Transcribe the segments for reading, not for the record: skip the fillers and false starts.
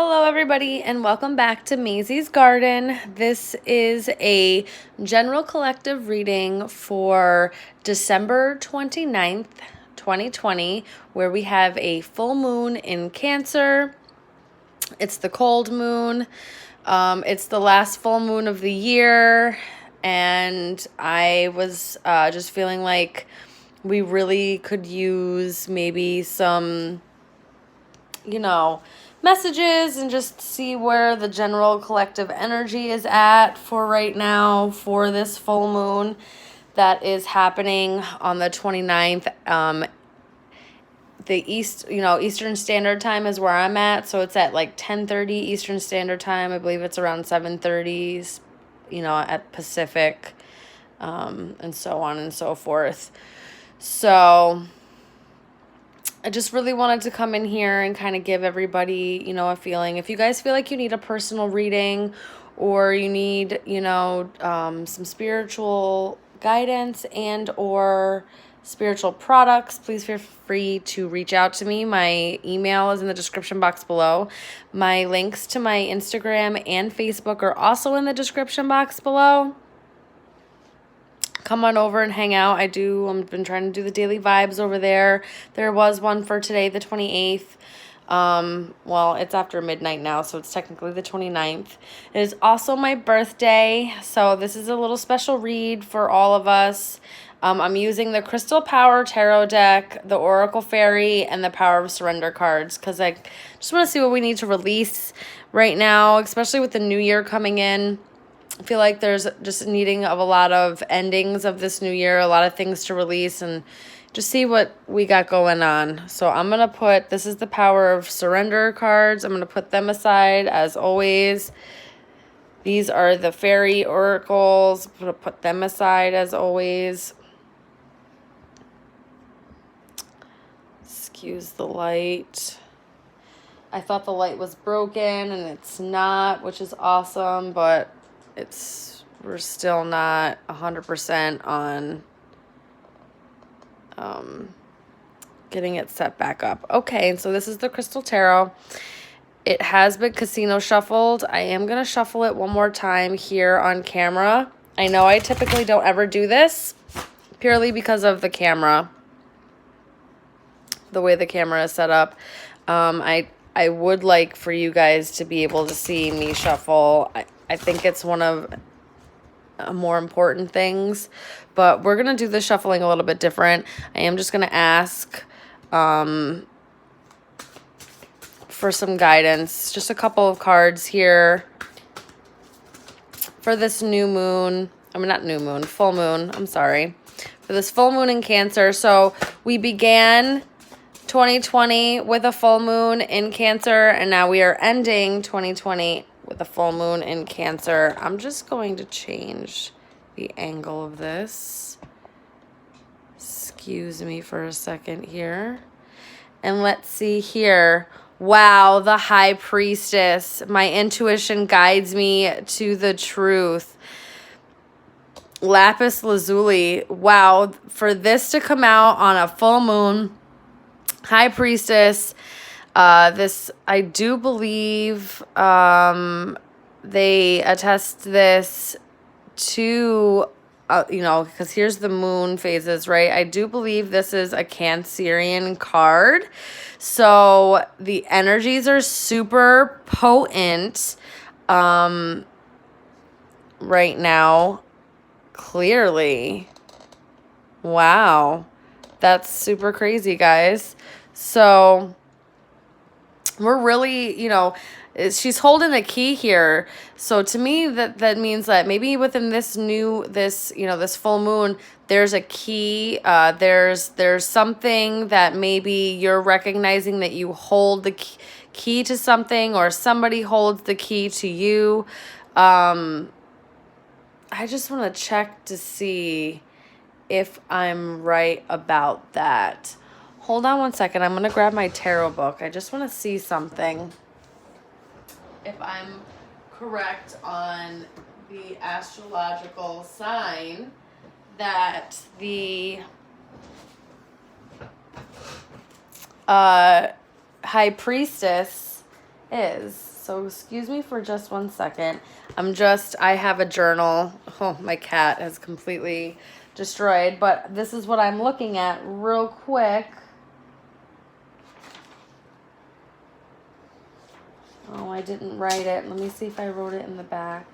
Hello everybody and welcome back to Mazy's Garden. This is a general collective reading for December 29th, 2020, where we have a full moon in Cancer. It's the cold moon. It's the last full moon of the year, and I was just feeling like we really could use maybe some messages and just see where the general collective energy is at for right now for this full moon that is happening on the 29th. The Eastern Standard Time is where I'm at, so it's at like 10:30 Eastern Standard Time. I believe it's around 7:30, at Pacific, and so on and so forth. So I just really wanted to come in here and kind of give everybody, a feeling. If you guys feel like you need a personal reading or you need, some spiritual guidance and or spiritual products, please feel free to reach out to me. My email is in the description box below. My links to my Instagram and Facebook are also in the description box below. Come on over and hang out. I've been trying to do the daily vibes over there. There was one for today, the 28th. Well, it's after midnight now, so it's technically the 29th. It is also my birthday, so this is a little special read for all of us. I'm using the Crystal Power Tarot deck, the Oracle Fairy, and the Power of Surrender cards because I just want to see what we need to release right now, especially with the new year coming in. I feel like there's just needing of a lot of endings of this new year, a lot of things to release and just see what we got going on. So I'm going to this is the Power of Surrender cards. I'm going to put them aside as always. These are the Fairy Oracles. I'm going to put them aside as always. Excuse the light. I thought the light was broken and it's not, which is awesome, but we're still not 100% on getting it set back up. Okay, so this is the Crystal Tarot. It has been casino shuffled. I am going to shuffle it one more time here on camera. I know I typically don't ever do this purely because of the camera, the way the camera is set up. I would like for you guys to be able to see me shuffle. I think it's one of more important things, but we're going to do the shuffling a little bit different. I am just going to ask for some guidance. Just a couple of cards here for this new moon. Not new moon, full moon. I'm sorry. For this full moon in Cancer. So we began 2020 with a full moon in Cancer, and now we are ending 2020 with a full moon in Cancer. I'm just going to change the angle of this. Excuse me for a second here. And let's see here. Wow, the High Priestess. My intuition guides me to the truth. Lapis Lazuli. Wow, for this to come out on a full moon, High Priestess. This, I do believe, they attest this to, because here's the moon phases, right? I do believe this is a Cancerian card. So the energies are super potent, right now, clearly. Wow. That's super crazy, guys. So we're really, she's holding a key here. So to me, that means that maybe within this full moon, there's a key. There's something that maybe you're recognizing that you hold the key to something, or somebody holds the key to you. I just want to check to see if I'm right about that. Hold on one second. I'm going to grab my tarot book. I just want to see something. If I'm correct on the astrological sign that the High Priestess is, so excuse me for just 1 second. I have a journal. Oh, my cat has completely destroyed, but this is what I'm looking at real quick. Oh, I didn't write it. Let me see if I wrote it in the back.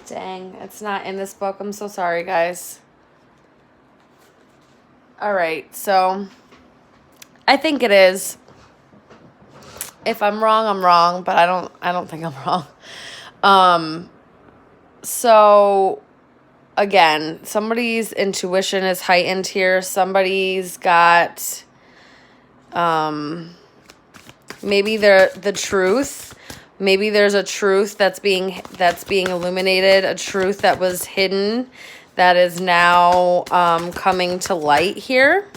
Dang, it's not in this book. I'm so sorry, guys. All right, so I think it is. If I'm wrong, I'm wrong, but I don't think I'm wrong. So again, somebody's intuition is heightened here. Somebody's got maybe the truth. Maybe there's a truth that's being illuminated, a truth that was hidden that is now coming to light here.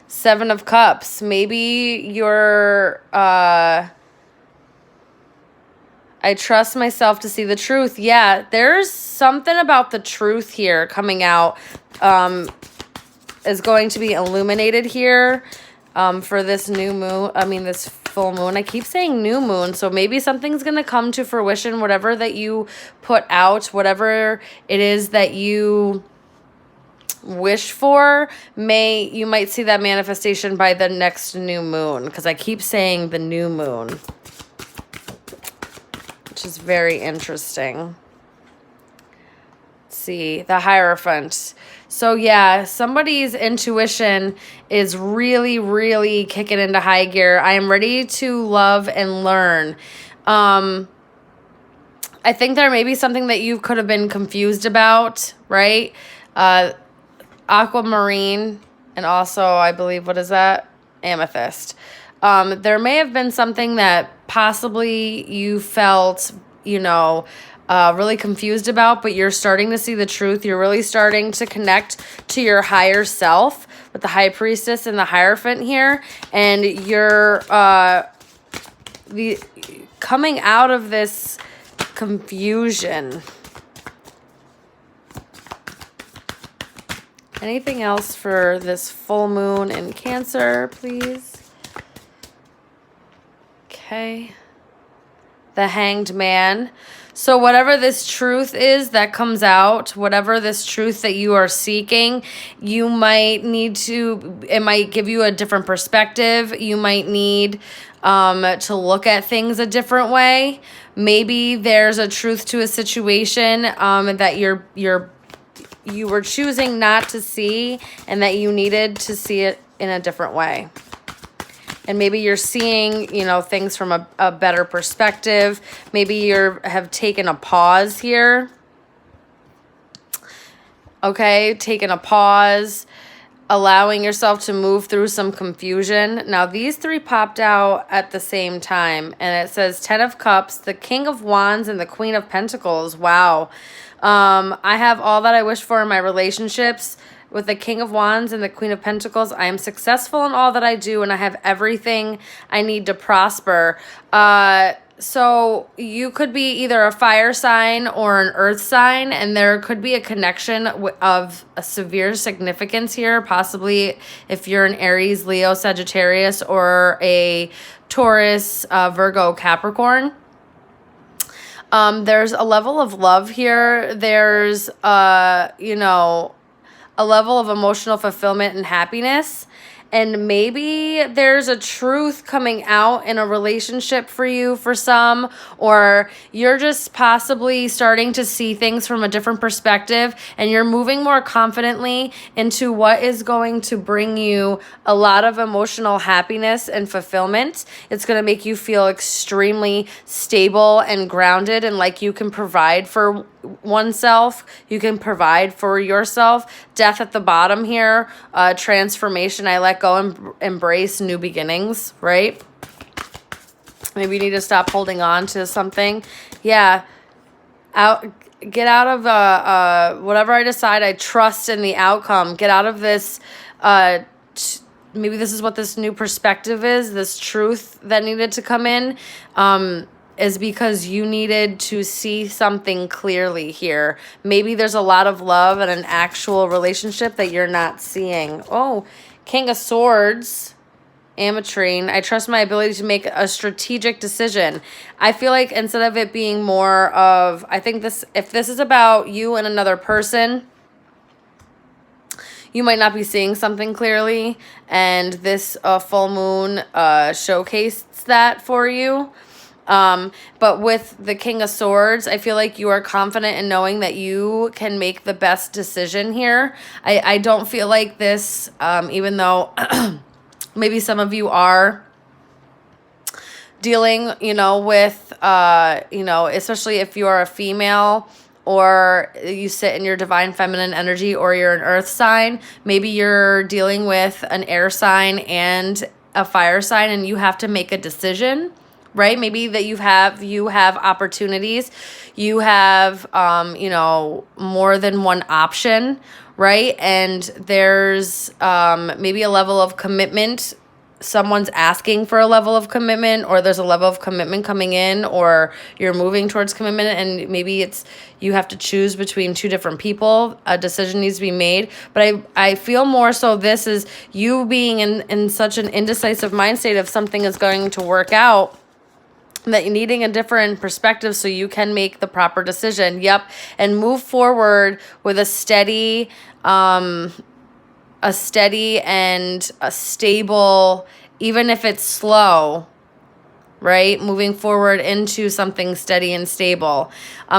7 of Cups. Maybe you're I trust myself to see the truth. Yeah, there's something about the truth here coming out is going to be illuminated here for this new moon. I mean, this full moon. I keep saying new moon, so maybe something's going to come to fruition. Whatever that you put out, whatever it is that you wish for, you might see that manifestation by the next new moon, because I keep saying the new moon, which is very interesting. Let's see, the Hierophant. So yeah, somebody's intuition is really, really kicking into high gear. I am ready to love and learn. I think there may be something that you could have been confused about, right? Aquamarine, and also, I believe, what is that? Amethyst. There may have been something that possibly you felt, really confused about, but you're starting to see the truth. You're really starting to connect to your higher self with the High Priestess and the Hierophant here, and you're coming out of this confusion. Anything else for this full moon in Cancer, please? Okay. The Hanged Man. So whatever this truth is that comes out, whatever this truth that you are seeking, you might need to, it might give you a different perspective. You might need to look at things a different way. Maybe there's a truth to a situation that you were choosing not to see, and that you needed to see it in a different way. And maybe you're seeing, things from a better perspective. Maybe have taken a pause here. Okay, taking a pause, allowing yourself to move through some confusion. Now, these 3 popped out at the same time, and it says 10 of Cups, the King of Wands, and the Queen of Pentacles. Wow. I have all that I wish for in my relationships. With the King of Wands and the Queen of Pentacles, I am successful in all that I do, and I have everything I need to prosper. So you could be either a fire sign or an earth sign, and there could be a connection of a severe significance here, possibly if you're an Aries, Leo, Sagittarius, or a Taurus, Virgo, Capricorn. There's a level of love here. There's, a level of emotional fulfillment and happiness. And maybe there's a truth coming out in a relationship for you, for some, or you're just possibly starting to see things from a different perspective, and you're moving more confidently into what is going to bring you a lot of emotional happiness and fulfillment. It's going to make you feel extremely stable and grounded, and like you can provide for oneself, you can provide for yourself. Death at the bottom here, transformation. I let go and embrace new beginnings, right? Maybe you need to stop holding on to something. Yeah. Get out of whatever I decide. I trust in the outcome. Get out of this. Maybe this is what this new perspective is. This truth that needed to come in. Is because you needed to see something clearly here. Maybe there's a lot of love and an actual relationship that you're not seeing. Oh, King of Swords, Ametrine. I trust my ability to make a strategic decision. I feel like instead of it being more of, I think this, if this is about you and another person, you might not be seeing something clearly, and this full moon showcased that for you. But with the King of Swords, I feel like you are confident in knowing that you can make the best decision here. I don't feel like this, even though maybe some of you are dealing, with, especially if you're a female or you sit in your divine feminine energy or you're an earth sign, maybe you're dealing with an air sign and a fire sign and you have to make a decision. Right? Maybe that you have opportunities, you have, more than one option, right? And there's maybe a level of commitment. Someone's asking for a level of commitment, or there's a level of commitment coming in, or you're moving towards commitment, and maybe it's you have to choose between two different people. A decision needs to be made. But I feel more so this is you being in such an indecisive mind state of something is going to work out, that you're needing a different perspective so you can make the proper decision. Yep. And move forward with a steady and a stable, even if it's slow, right? Moving forward into something steady and stable.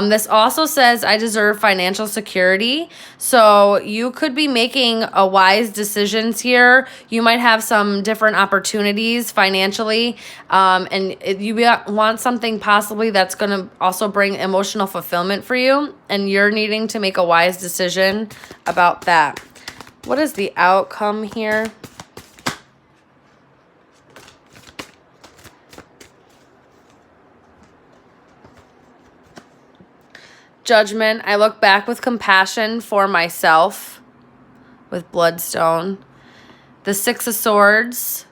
This also says, I deserve financial security. So you could be making a wise decisions here. You might have some different opportunities financially. And you want something possibly that's going to also bring emotional fulfillment for you. And you're needing to make a wise decision about that. What is the outcome here? Judgment. I look back with compassion for myself with Bloodstone. The Six of Swords.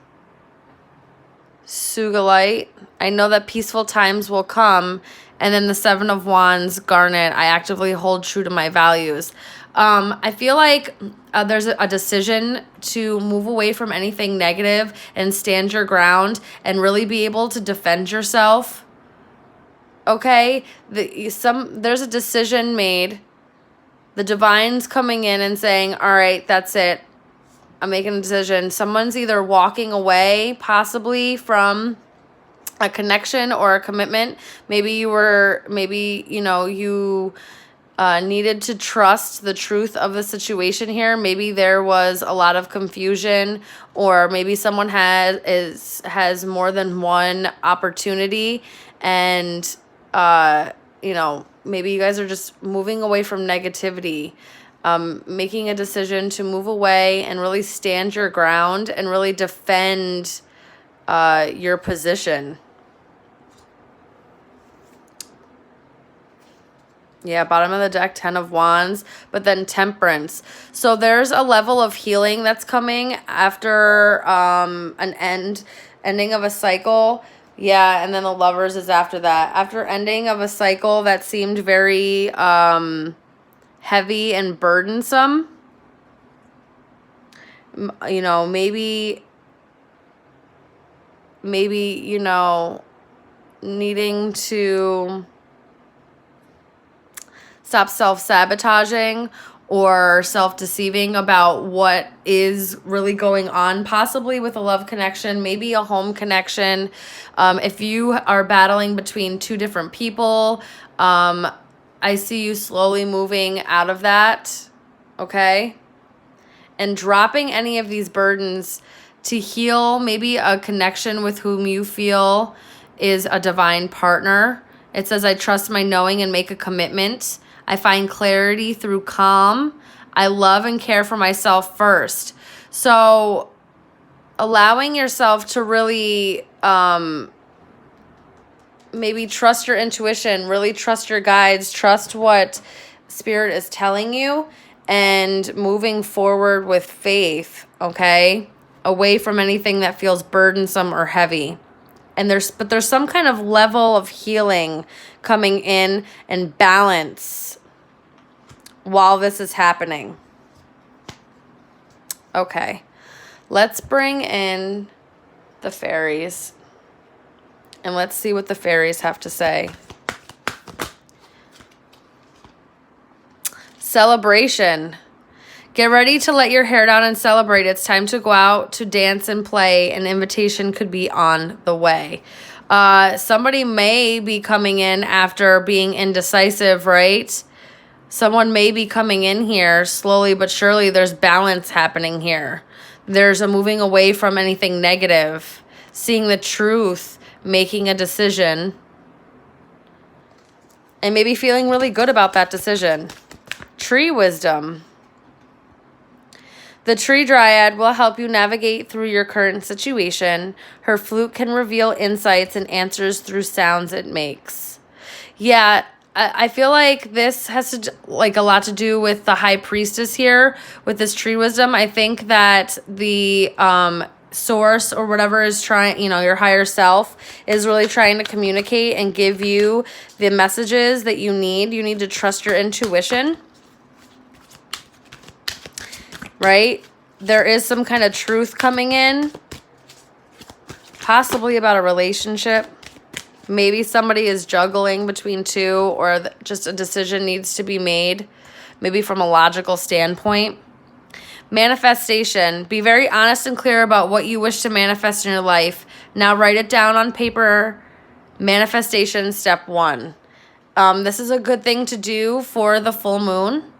Sugalite. I know that peaceful times will come. And then the Seven of Wands, Garnet. I actively hold true to my values. I feel like there's a decision to move away from anything negative and stand your ground and really be able to defend yourself. Okay, there's a decision made. The divine's coming in and saying, all right, that's it. I'm making a decision. Someone's either walking away possibly from a connection or a commitment. Maybe you needed to trust the truth of the situation here. Maybe there was a lot of confusion, or maybe someone has more than one opportunity, and maybe you guys are just moving away from negativity, making a decision to move away and really stand your ground and really defend your position. Yeah, bottom of the deck, 10 of Wands, but then Temperance. So there's a level of healing that's coming after an ending of a cycle. Yeah, and then the Lovers is after that. After ending of a cycle that seemed very heavy and burdensome. Maybe needing to stop self-sabotaging or self-deceiving about what is really going on, possibly with a love connection, maybe a home connection. If you are battling between two different people, I see you slowly moving out of that, okay? And dropping any of these burdens to heal maybe a connection with whom you feel is a divine partner. It says, I trust my knowing and make a commitment. I find clarity through calm. I love and care for myself first. So allowing yourself to really maybe trust your intuition, really trust your guides, trust what Spirit is telling you, and moving forward with faith, okay? Away from anything that feels burdensome or heavy. And there's some kind of level of healing coming in and balance while this is happening. Okay. Let's bring in the fairies. And let's see what the fairies have to say. Celebration. Get ready to let your hair down and celebrate. It's time to go out to dance and play. An invitation could be on the way. Somebody may be coming in after being indecisive, right? Someone may be coming in here slowly but surely. There's balance happening here. There's a moving away from anything negative, seeing the truth, making a decision, and maybe feeling really good about that decision. Tree wisdom. The tree dryad will help you navigate through your current situation. Her flute can reveal insights and answers through sounds it makes. Yeah, I feel like this has to, like, a lot to do with the high priestess here with this tree wisdom. I think that the source or whatever is trying, your higher self is really trying to communicate and give you the messages that you need. You need to trust your intuition, right? There is some kind of truth coming in, possibly about a relationship. Maybe somebody is juggling between two, or just a decision needs to be made, maybe from a logical standpoint. Manifestation. Be very honest and clear about what you wish to manifest in your life. Now write it down on paper. Manifestation step 1. This is a good thing to do for the full moon.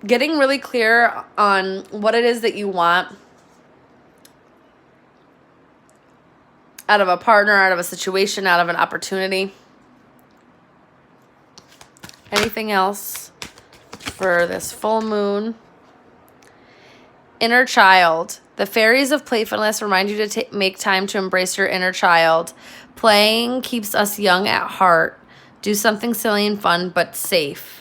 Getting really clear on what it is that you want out of a partner, out of a situation, out of an opportunity. Anything else for this full moon? Inner child. The fairies of playfulness remind you to make time to embrace your inner child. Playing keeps us young at heart. Do something silly and fun, but safe.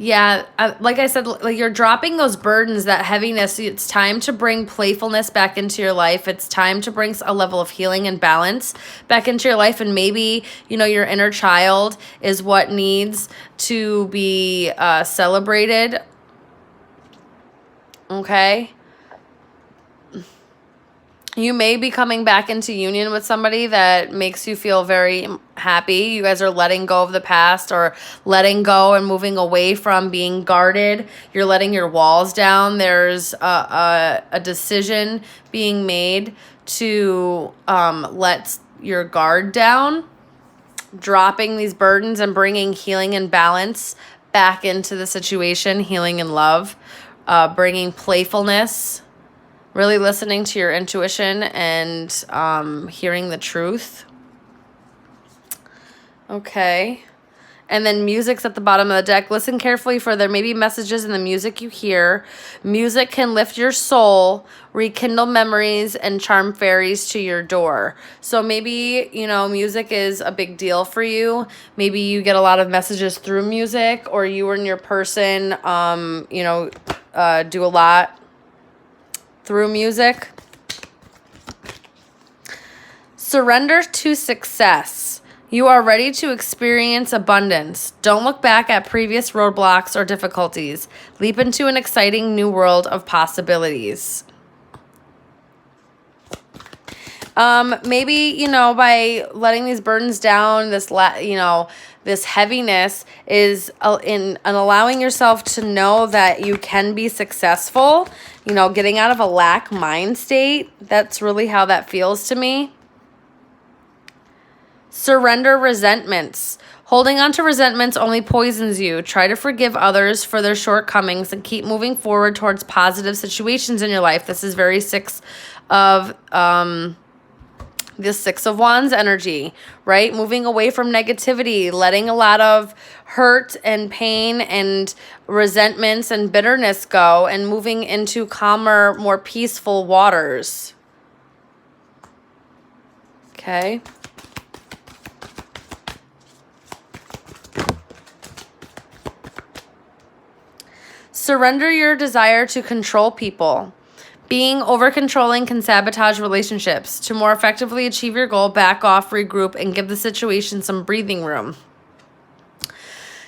Yeah, like I said, like, you're dropping those burdens, that heaviness. It's time to bring playfulness back into your life. It's time to bring a level of healing and balance back into your life. And maybe, your inner child is what needs to be celebrated. Okay? You may be coming back into union with somebody that makes you feel very happy. You guys are letting go of the past, or letting go and moving away from being guarded. You're letting your walls down. There's a decision being made to let your guard down, dropping these burdens and bringing healing and balance back into the situation, healing and love, bringing playfulness. Really listening to your intuition and hearing the truth. Okay. And then music's at the bottom of the deck. Listen carefully, for there may be messages in the music you hear. Music can lift your soul, rekindle memories, and charm fairies to your door. So maybe, music is a big deal for you. Maybe you get a lot of messages through music, or you and your person, do a lot through music. Surrender to success. You are ready to experience abundance. Don't look back at previous roadblocks or difficulties. Leap into an exciting new world of possibilities. Maybe, by letting these burdens down, this heaviness is in allowing yourself to know that you can be successful, getting out of a lack mind state. That's really how that feels to me. Surrender resentments. Holding on to resentments only poisons you. Try to forgive others for their shortcomings and keep moving forward towards positive situations in your life. This is very 6 of the Six of Wands energy, right? Moving away from negativity, letting a lot of hurt and pain and resentments and bitterness go, and moving into calmer, more peaceful waters. Okay. Surrender your desire to control people. Being over-controlling can sabotage relationships. To more effectively achieve your goal, back off, regroup, and give the situation some breathing room.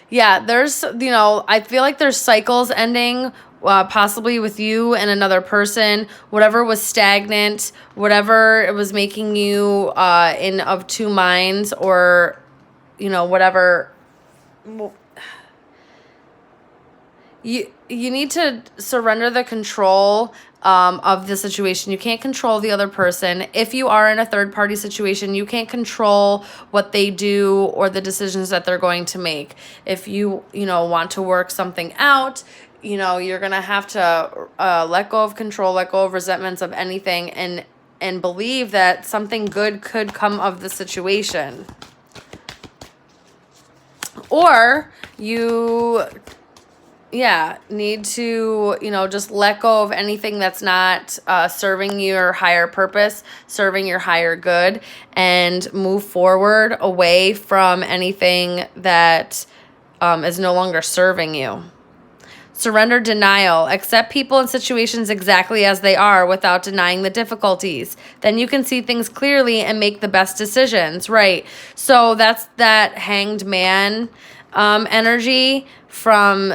Yeah, there's, I feel like there's cycles ending, possibly with you and another person. Whatever was stagnant, whatever it was making you in of two minds, or, whatever. You need to surrender the control of the situation. You can't control the other person. If you are in a third-party situation, you can't control what they do or the decisions that they're going to make. If you, want to work something out, you're going to have to let go of control, let go of resentments of anything, and believe that something good could come of the situation. Or you need to, just let go of anything that's not serving your higher purpose, serving your higher good, and move forward away from anything that is no longer serving you. Surrender denial. Accept people and situations exactly as they are without denying the difficulties. Then you can see things clearly and make the best decisions, right? So that's that Hanged Man energy from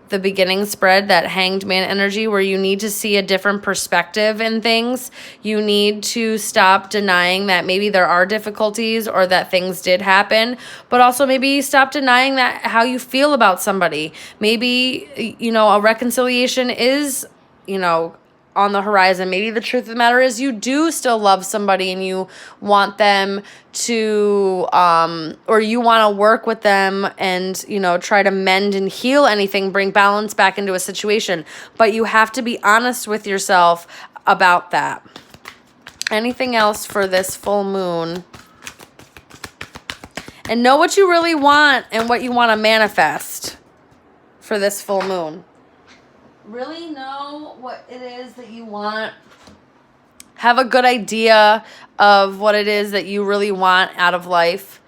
the beginning spread, that Hanged Man energy, where you need to see a different perspective in things. You need to stop denying that maybe there are difficulties or that things did happen, but also maybe stop denying that how you feel about somebody. Maybe, a reconciliation is, on the horizon. Maybe the truth of the matter is you do still love somebody and you want them to, or you want to work with them and, try to mend and heal anything, bring balance back into a situation. But you have to be honest with yourself about that. Anything else for this full moon? And know what you really want and what you want to manifest for this full moon. Really know what it is that you want. Have a good idea of what it is that you really want out of life.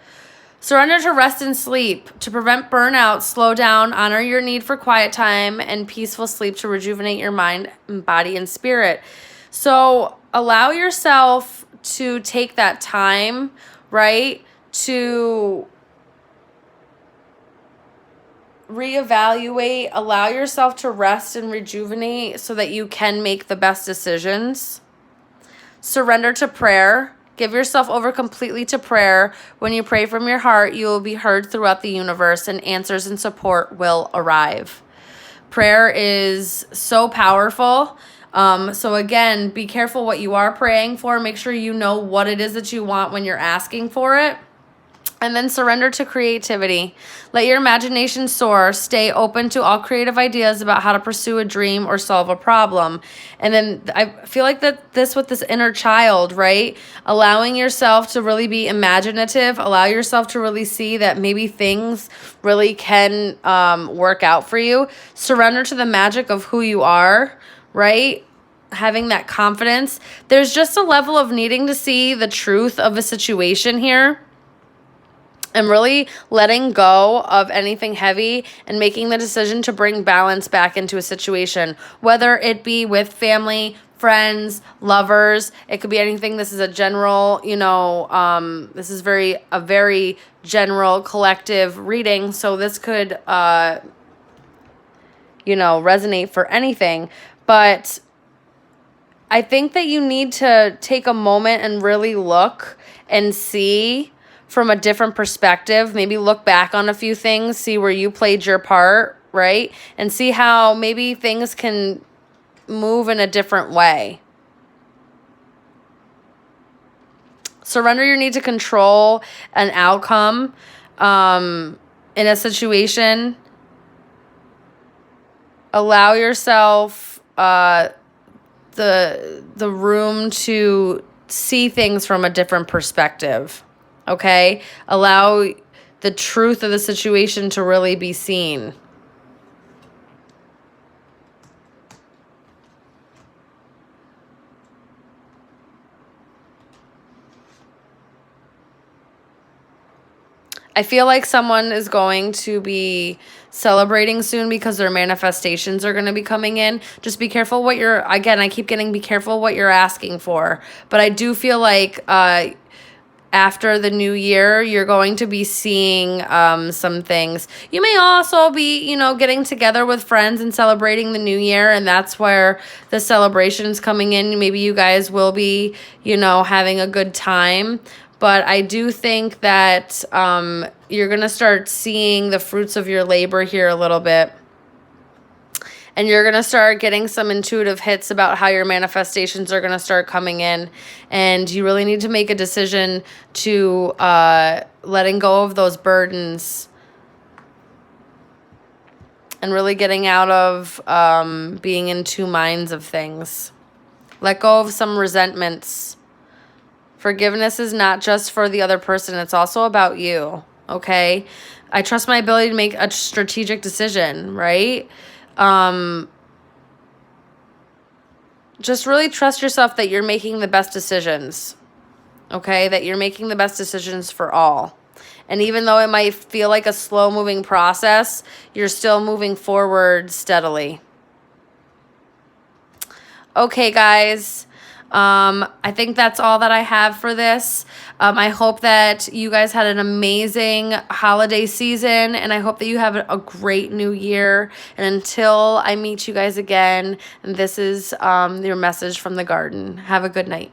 Surrender to rest and sleep. To prevent burnout, slow down, honor your need for quiet time and peaceful sleep to rejuvenate your mind, body, and spirit. So allow yourself to take that time, right, to reevaluate, allow yourself to rest and rejuvenate so that you can make the best decisions. Surrender to prayer. Give yourself over completely to prayer. When you pray from your heart, you will be heard throughout the universe and answers and support will arrive. Prayer is so powerful. So again, be careful what you are praying for. Make sure you know what it is that you want when you're asking for it. And then surrender to creativity. Let your imagination soar. Stay open to all creative ideas about how to pursue a dream or solve a problem. And then I feel like with this inner child, right? Allowing yourself to really be imaginative. Allow yourself to really see that maybe things really can work out for you. Surrender to the magic of who you are, right? Having that confidence. There's just a level of needing to see the truth of a situation here. And really letting go of anything heavy and making the decision to bring balance back into a situation, whether it be with family, friends, lovers. It could be anything. This is a general, this is a very general collective reading. So this could, resonate for anything. But I think that you need to take a moment and really look and see from a different perspective. Maybe look back on a few things, see where you played your part, right? And see how maybe things can move in a different way. Surrender your need to control an outcome in a situation. Allow yourself the room to see things from a different perspective. Okay? Allow the truth of the situation to really be seen. I feel like someone is going to be celebrating soon because their manifestations are going to be coming in. Just be careful what you're, again, I keep getting be careful what you're asking for. But I do feel like after the new year, you're going to be seeing some things. You may also be, getting together with friends and celebrating the new year, and that's where the celebration's coming in. Maybe you guys will be, having a good time. But I do think that you're going to start seeing the fruits of your labor here a little bit. And you're going to start getting some intuitive hits about how your manifestations are going to start coming in. And you really need to make a decision to letting go of those burdens. And really getting out of being in two minds of things. Let go of some resentments. Forgiveness is not just for the other person. It's also about you, okay? I trust my ability to make a strategic decision, right? Just really trust yourself that you're making the best decisions, okay? That you're making the best decisions for all. And even though it might feel like a slow-moving process, you're still moving forward steadily. Okay, guys. I think that's all that I have for this. I hope that you guys had an amazing holiday season, and I hope that you have a great new year. And until I meet you guys again, this is your message from the garden. Have a good night.